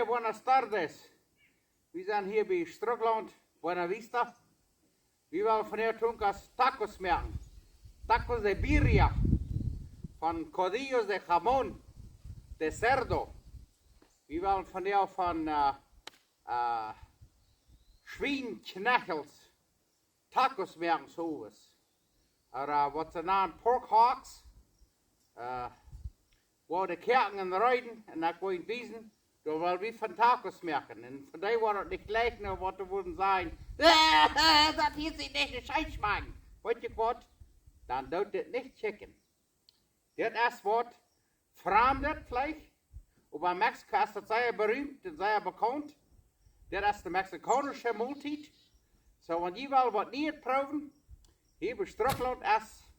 Okay, buenas tardes. Wir sind hier bei Schtrucklaunt, Buena Vista. Wir wollen von hier Tunkas Tacos machen. Tacos de Birria. Von Codillos de Jamón. De Cerdo. Wir wollen von hier von Schweinknachels. Tacos machen, sowas. Oder wat ze naam Pork Hawks. Waar de kerken en rijden en dat wil je wezen. Daar wil we van tacos maken. En van die wordt het niet gelijk naar wat er worden zijn. Dat hier zit niet de scheiß maken. Weet je wat? Dan doet dit niet chicken. Dit is wat vreemd vlees. Bij Mexico is dat zeer beruimd en zeer bekend. Dit is de Mexicanische maaltijd. Zo, want je wil wat niet proeven. Hier bij Schtrucklaunt is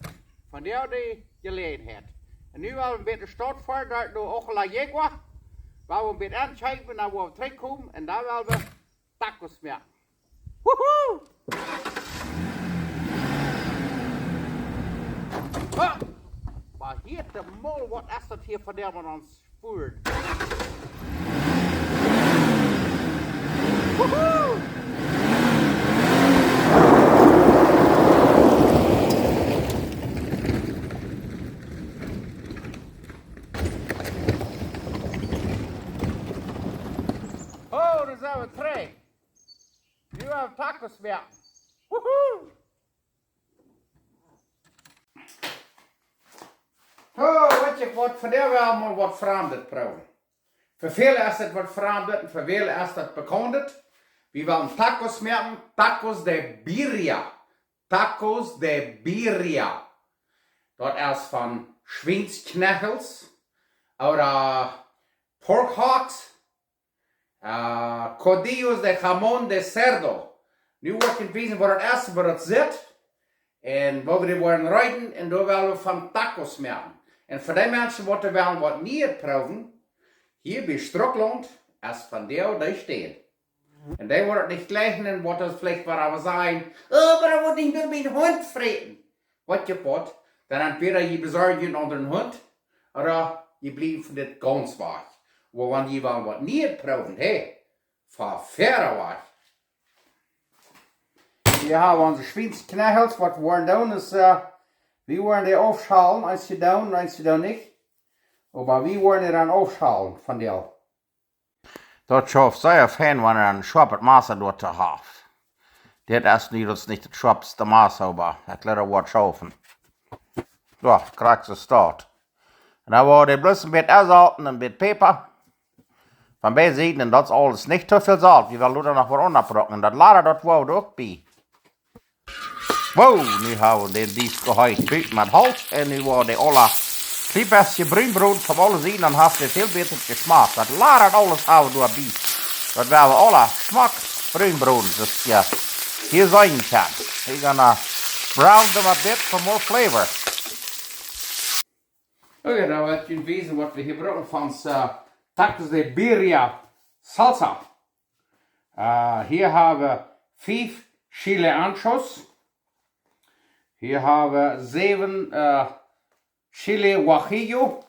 van jou die gelegenheid. En nu willen we een beetje start voor, daar door Ojalá Yegua. Waar we een beetje aankijken naar waar we terugkomen. En daar willen we tacos maken. Woehoe! Oh, maar hier de mol, wat is dat hier van der wat ons voert? Woehoe! Oh, daar zijn we terug. Nu hebben we tacos maken. Woehoe! Oh, weet je wat, voor daar wel maar wat vreemd proeven. Voor velen is het wat vreemd en voor velen is het bekend. We willen tacos maken, tacos de Birria. Tacos de Birria. Dat is van Schweinsknachels, oder Pork Hawks, Codillos de Jamón de Cerdo. Nu wordt het wezen waar het is, waar het zit. En waar we die worden rijden, en daar willen we van tacos maken. En voor die mensen wat er wel wat niet proeven, hier bij Schtrucklaunt, is van jou die steen. En die wordt niet gelijk en wat het vielleicht waar we zeggen, oh, maar dat wordt niet door mijn hond vreten. Wat je wat, dan entweder je bezorgt je een andere hond, of je blijft dit ganz weg. Want je wil wat niet proeven, hé, van verre weg. Hier hebben we onze Schweinsknachels, wat we worden doen is, we worden die aufschalen, als je doen, als je niet. Maar we worden die dan aufschalen van die. Dat schafft sehr fein, wenn ein schwappet Maße dort zu haben. Das ist nicht das schwappste Maße, aber das lässt was schaffen. Ja, kriegst du Start. Und dann war die bloß ein bisschen Salz und ein bisschen Pfeffer. Von beiden Seiten, und das ist alles nicht zu viel Salz. Wir wollen nur noch was unterbrochen. Und das laden dort wow auch bei. Wow, nu haben wir den dies geheilt mit Holz. Und nu war die alle klein bisschen Brünbrot von allen Seiten. Dann hast du viel besser geschmeckt. Das laden alles haben wir dabei. Das werden alle Geschmack Brünbrot. Das ja hier sein kann. We're gonna brown them a bit for more flavor. Okay, now wat je weten wat we hier brauchen van tacos de Birria salsa. Hier haben wir 5 Chile Anchos. Hier haben wir 7 Chile Guajillo.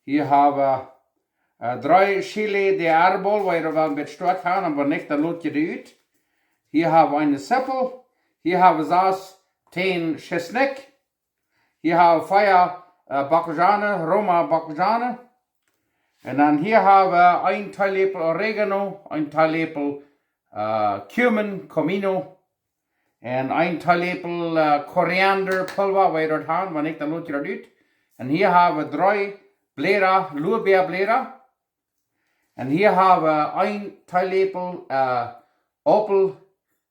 Hier haben wir 3 Chile de Arbol, waar je wel een beetje stort gaan, maar niet, dan loot je die uit. Hier haben wir eine Seppel. Hier haben wir 10 Chesnek. Hier haben wir 5 Bacujane, Roma Bacujane. Und dann hier haben wir 1 Teelöffel Oregano, 1 Teelöffel Cumin, Comino. Und 1 Teelöffel Korianderpulver, weil dort haben, wenn nicht, dann lohnt ihr das nicht. Und hier haben wir 3 Blätter, Lorbeerblätter. Und hier haben wir 1 Teelöffel Opel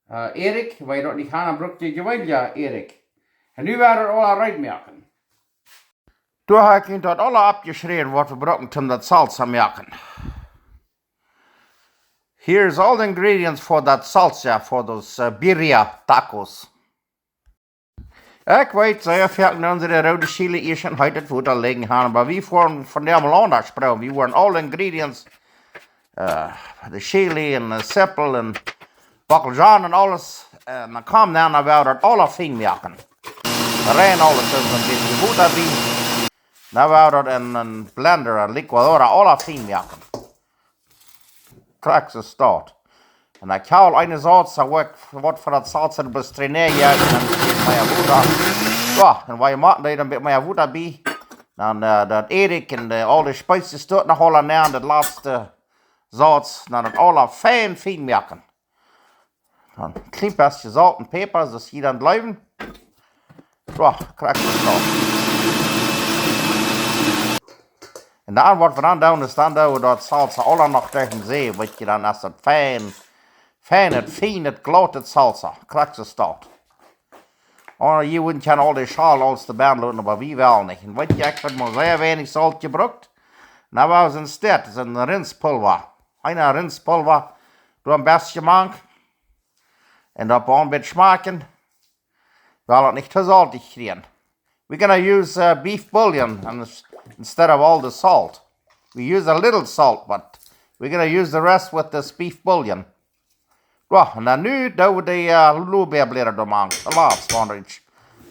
Erik, weil dort nicht haben, braucht die Gewöhnliche Erik. Und nu werden wir alle reinmaken. Du hast ich dort alle abgeschrieben, was wir brauchen, um das Salsa zu machen. Here's all the ingredients for that salsa, for those Birria tacos. Ich weiß, sehr viel unsere rote Chile ist schon heute Futter liegen haben, aber wir von der mal anders sprechen. Wir wollen all the ingredients, the Chile und the Seppel und Bacaljan und alles. Und dann kommen dann, dann werden wir alle fein machen. Rein alles, dus een beetje Butter bij. Dan werden we in een blender, een liquidora, alle fein maken. Krijg ze staat. En ik haal een salsa, wat voor dat salsa bis trainer ja, en dan geef mij woeda. Ja, en wat je maakt, dan met mij woeda bij. Dan dat Erik en al die spices tot nog al aan dat laatste salz, dan dat alle fijn merken. Dan een klein beetje zout en peper, dat hier dan blijven. Ja, krijg je staat. En dan wat we dan doen, is dan doen we dat salsa alle nog tegen zee, wat je dan als dat fijn, het glatte salsa, krijg je staat. Oh, je wouldn't kan al die schaal als de band laten, maar wie wel niet. En weet je, ik heb maar zeer weinig zout gebruikt. Nou was het instead, is een rinspulver. Een rinspulver, door een beetje mank. En dat een beetje smaken. Wel het niet te saltig krijgen. We're gonna use beef bouillon instead of all the salt. We use a little salt, but we're gonna use the rest with this beef bouillon. Ja, en dan nu doen we de loerbeirbladeren door maken. De laatste van iets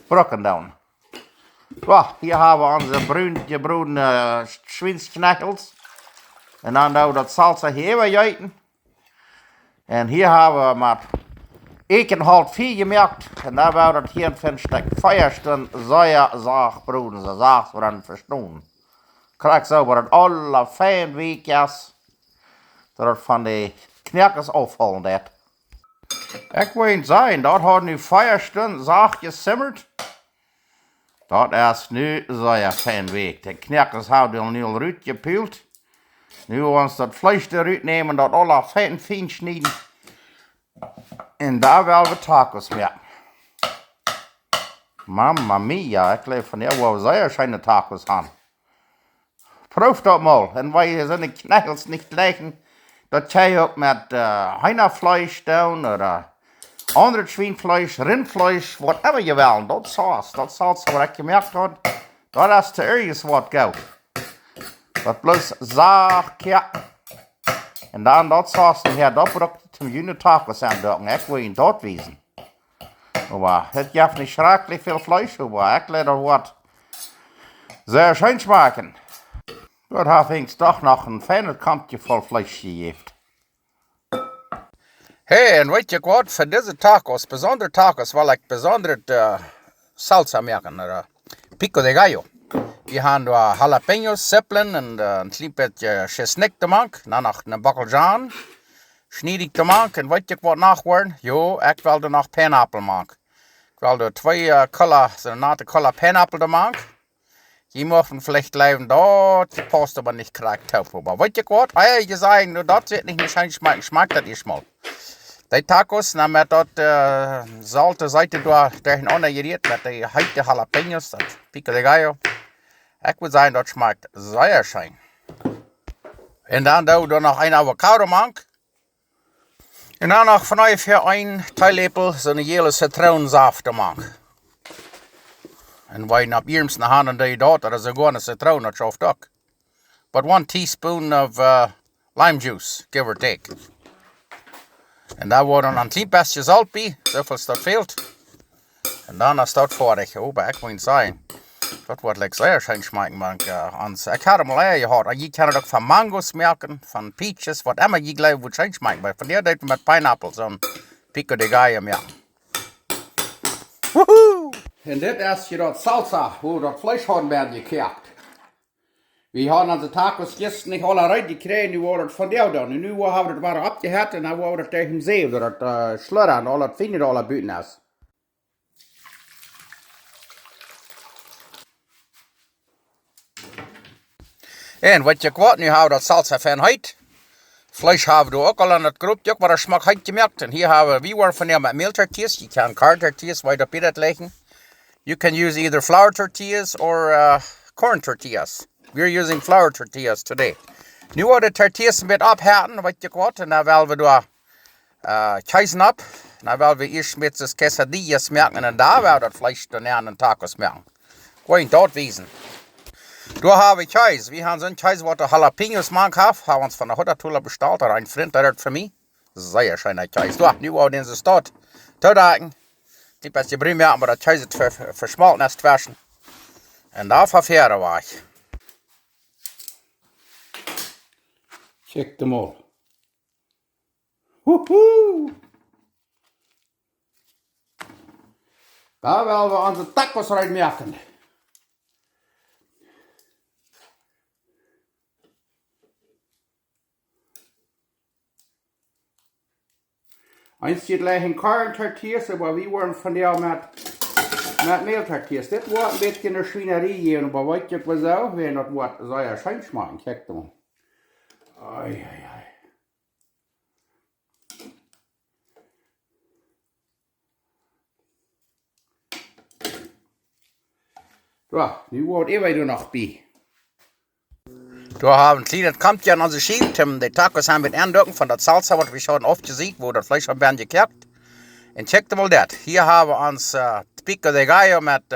brokken doen. Ja, hier hebben we onze bruine schweinsknakkels. En dan doen we dat salsa hier weer eten. En hier hebben we met 1,5 gemerkt. En dan hebben we dat hier in een stuk 4 stunden zeer zacht broeden. Zo zacht we dan versnoen. Krijg zo wat het alle fijn week is. Dat het van de knakkers afvallen dat. Ik wil eens zeggen, dat had nu 4 stunden zacht gesimmerd. Dat is nu zeer fijn week. De knakkers hebben nu al eruit gepeeld. Nu ons dat vlees eruit nemen, dat alle fijn snijden. En daar willen we tacos maken. Mamma mia, ik leef van jou wel zeer schijne tacos aan. Proef dat mal. En wij zijn de knakkels niet leggen. Dat jij ook met heinafleisch doen, of andere schweinfleisch, rindfleisch, whatever je wil. Dat saus wat ik gemerkt had, dat is te ergens wat goed. Dat bloos zacht, ja. En dan dat saus hier, dat braucht het om jullie tacos aan te doen. Ik wil je dat wezen. Maar het geeft niet schrikkelijk veel vlees, maar ik laat er wat zeer schijn smaken. Dat heeft toch nog een fijne kampje vol vlees gegeven. Hey, en weet je wat? Voor deze tacos, bijzondere tacos, wil ik bijzondere salsa maken. Pico de gallo. We gaan jalapenos zeppelen en een klein beetje chesnek te maken. Dan nog een bakkeljaan. Snijd ik te maken. En weet je wat nog worden? Jo, ik wil er nog pijnappel maken. Ik wil er 2 nate color pijnappel te maken. Je mag vielleicht blijven dat past aber nicht korrekt auf. Aber weet je wat? Je zei, dat zit niet schijn smaken. Smaakt dat is mal. Die tacos, nou met dat zalte zijde door tegenaan geriet, met die heite jalapenos, dat pico de gallo. Ik wil zeggen, dat smaakt zeer schijn. En dan doen we nog een avocado maken. En dan nog vanuit hier 1 theelepel zo'n hele citronensaft te maken. En wij op eerst naar handen die dat is gewoon een citroen, dat schooft ook. But 1 teaspoon of lime juice, give or take. En daar wordt dan een klein beetje zout bij, zoveel dat veelt. En dan is dat voordig. Oh, maar ik moet zeggen, dat wordt lekker zeer schijn smaken. Ik had hem al gehad. En je kan het ook van mango's maken, van peaches, wat immer je geloof wordt schijn smaken. Maar van der deed met pineapple, zo'n pico de gallo maken. Woehoe! En dit is je dat salsa, hoe dat vlees hadden werden gekookt. We hadden onze tacos gisteren niet alle eruit gekregen, nu wordt het van jou dan. En nu hebben we het maar opgehad en dan wordt het tegen zee, dat het slurren en al het vinger al buiten is. En weet je wat, nu hebben we dat salsa van uit. Vlees hebben we ook al aan het groepje, maar dat smaakt uit gemerkt. En hier hebben we weer van jou met meeltortillas. Je kan corn-tortillas waar je op het leggen. You can use either flour tortillas or corn tortillas. We're using flour tortillas today. Nu worden de tortillas een beetje ophaten, weet je wat. En dan willen we door keizen op. Dan willen we eerst met de quesadillas maken. En dan willen we dat vlees daarna aan tacos maken. Gewoon dat wezen. Daar hebben we keis. We hebben zo'n keis wat de jalapenos maken heeft. Hebben ons van de Huttertuller besteld. Er een vriend dat het voor mij. Zeer schöne keis. Daar, nu worden ze staat. Toedagen. Die beetje bruin maken, maar dat keis het versmalten is versen. En daar ververen we. Check them all. Huhu. Da werden wir unsere Tacos reinmerken. Eins geht gleich in Karren-Tortillas, aber wir waren von der mit Mehl-Tortillas. Das war ein bisschen eine Schweinerei hier, aber weißt du was auch, wenn das Wort soll ja schein schmecken, check mal. Ei, ei, ei. So, nu wordt even nog bij. Da haben kleines Kampfchen an unsere Schienen. Die Tacos haben mit Erdöcken von der Salsa, was wir schon oft gesehen, wo das Fleisch schon werden gekehrt. Und checkt mal das. Hier haben wir uns Pico de Gallo mit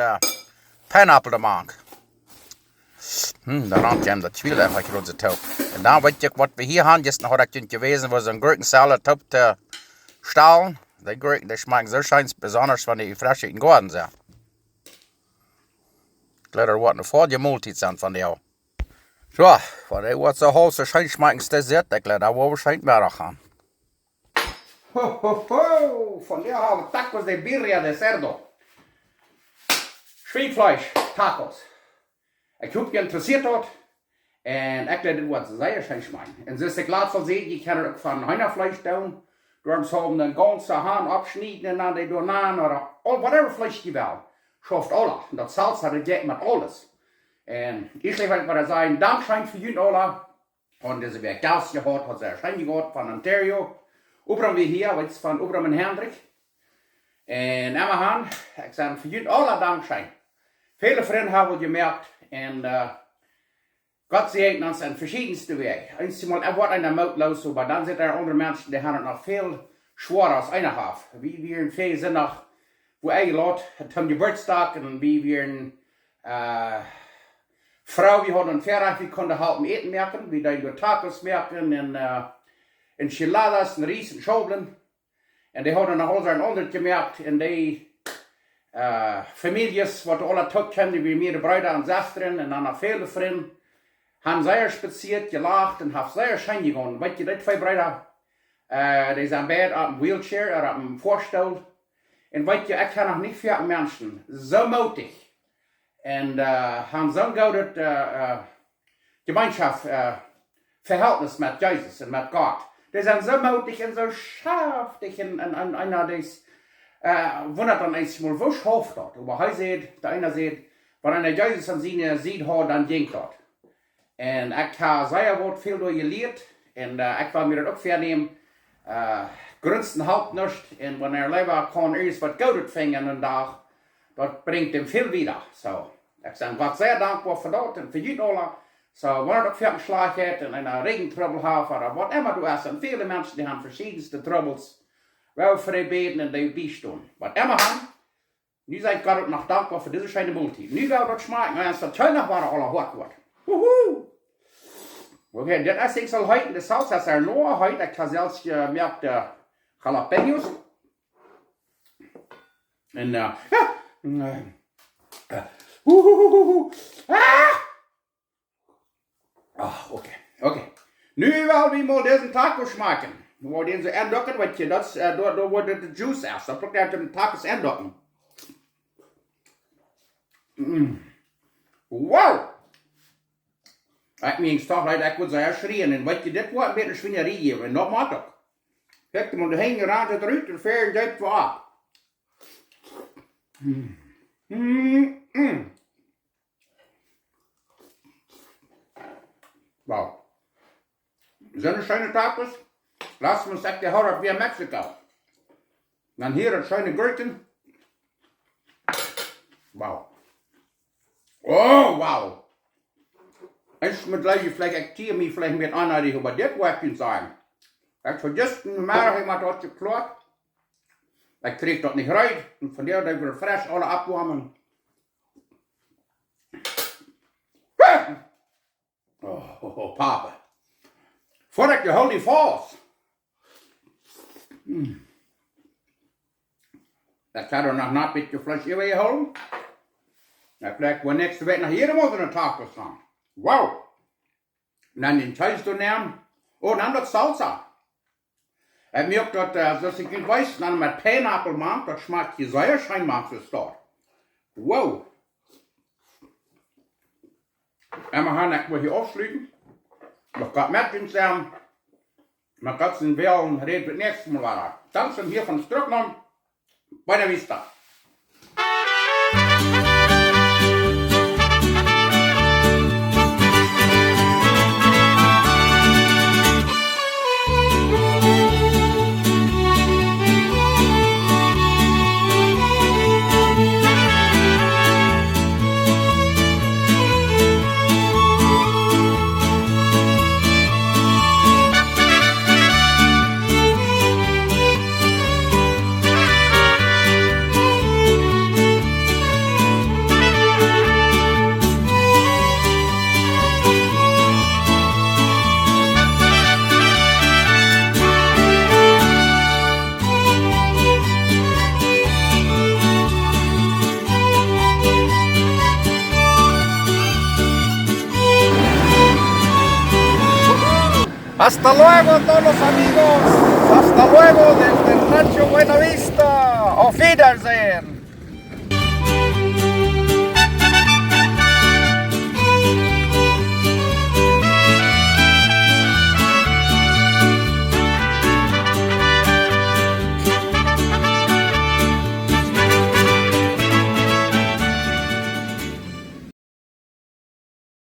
Pineapple gemacht. Da raumt ja das Schwiel einfach runter taub. Und dann weiß ich, was wir hier haben, gestern hat das gewesen, wo so ein Gurkensalat taub Stahl. Die Gurken, die schmecken so schön, besonders wenn die frisch in den Garten sind. Ich glaube, da wird eine Vorgemulti sein von der. So, von der wird so heiß, so schön schmecken, das ist, ich glaube, da wollen wir wahrscheinlich mehr haben. Ho, ho, ho! Von der haben wir Tacos de Birria de Cerdo. Schweinfleisch, Tacos. Ich hab interessiert dort. Und ich glaube, das wird sehr schön schmecken. Und so ist es klar zu sehen, ich kann auch von Hühnerfleisch tun. Dort haben den ganzen Hahn abschneiden und dann die Donan oder whatever Fleisch die will. Schafft alle. Und das Salsa, das geht mit alles. Und ich will mal sagen, Dankeschön für jeden alle. Und das ist Gas gehabt, hat sehr schön gehabt von Ontario. Oberen wir hier, jetzt von Oberen und Hendrik. Und immer haben, ich sage für jeden alle Dankeschön. Viele Freunde haben gemerkt. Und Gott segnet uns in verschiedenste Wege. Einmal, er wird einer Maut los, aber dann sind andere Menschen, die haben noch viel schwerer als einer hat. Wie wir in vielen sind noch, wo eingeladen, haben Geburtstag und wie wir in Frau, wir hatten Ferrach, wir konnten halb Eten merken, wie die Tacos merken und Enchiladas und Ries und Schobeln. Und die haben noch alles andere gemerkt und die Families, die alle Tag kennen, wie mir die Brüder und Schwestern und dann noch viele Freunde, haben sehr spaziert, gelacht und haben sehr schön gegangen. Weißt du, die zwei Brüder, die sind beide auf dem Wheelchair oder auf dem Vorstuhl. Und weißt du, ich kann noch nicht viele Menschen so mutig und haben so ein gutes Gemeinschaft, Verhältnis mit Jesus und mit Gott. Die sind so mutig und so schaftig und einer, der wundert dann einmal, wo schafft das? Aber er sieht, der einer sieht, wenn einer Jesus an seine sieht, dann denkt das. Und ich habe sehr viel gelernt und ich will mir das auch vernehmen. Grünsten halt nicht und wenn lieber kann erst was Gutes finden an Tag, das bringt ihm viel wieder. So, ich bin Gott sehr dankbar für das und für jeden alle. So, wenn er einen Schlag hat und einen Regentrouble hat oder was immer du hast, und viele Menschen, die haben verschiedenste Troubles, wel für die beten und die beistehen. Was immer haben, nu seid Gott noch dankbar für diese schöne Multi. Nu will das schmecken, wenn es das schön nach war, alle hart wird. Wuhu! Okay, das ist so heute, das Salsa ist nur heute, ich habe selbst gemerkt, Jalapenos. Und ja. Okay, okay. Nu will wir mal diesen Taco schmecken. Wir wollen den so andocken, weil hier das, da wurde der Juice erst. Da braucht er den Tacos andocken. Wow! Ich meine, ich würde sehr schreien. Und weißt du, das war ein bisschen Schweinerei hier, wenn noch mal doch. Kijk, man hängen ran het eruit en ver duikt voor af. Wow. Zo'n schöne Tacos. Lassen wir uns echt die Haut wie in Mexiko. Dan hier het schöne Gurken. Wow. Oh, wow. Ich mit gleich vielleicht aktiere mich vielleicht mit einer, die über das Wort sagen. Ich vergisst den Meer immer dort geklort. Ich krieg dort nicht rein. Und von der wieder frisch alle abwarmen. Oh, Papa. Vor ich die Holy Falls. Ich kann doch noch ein bisschen Fleisch überholen. Vielleicht wohl nächste Woche nach jedem Monat einen Tag haben. Wow. Und dann den Teils zu nehmen. Oh, dann das Salsa. merkt, dass ich nicht weiß, dann mit Pineapple mag, das schmeckt hier sehr schön, mag es dort. Wow. En we gaan echt hier afsluiten. We gaan met hem samen. Maar dat is wel een reden voor het nächste Mal. Dank hier van Schtrucklaunt. Buena vista. Hasta luego todos amigos, hasta luego desde el rancho Buenavista, auf Wiedersehen.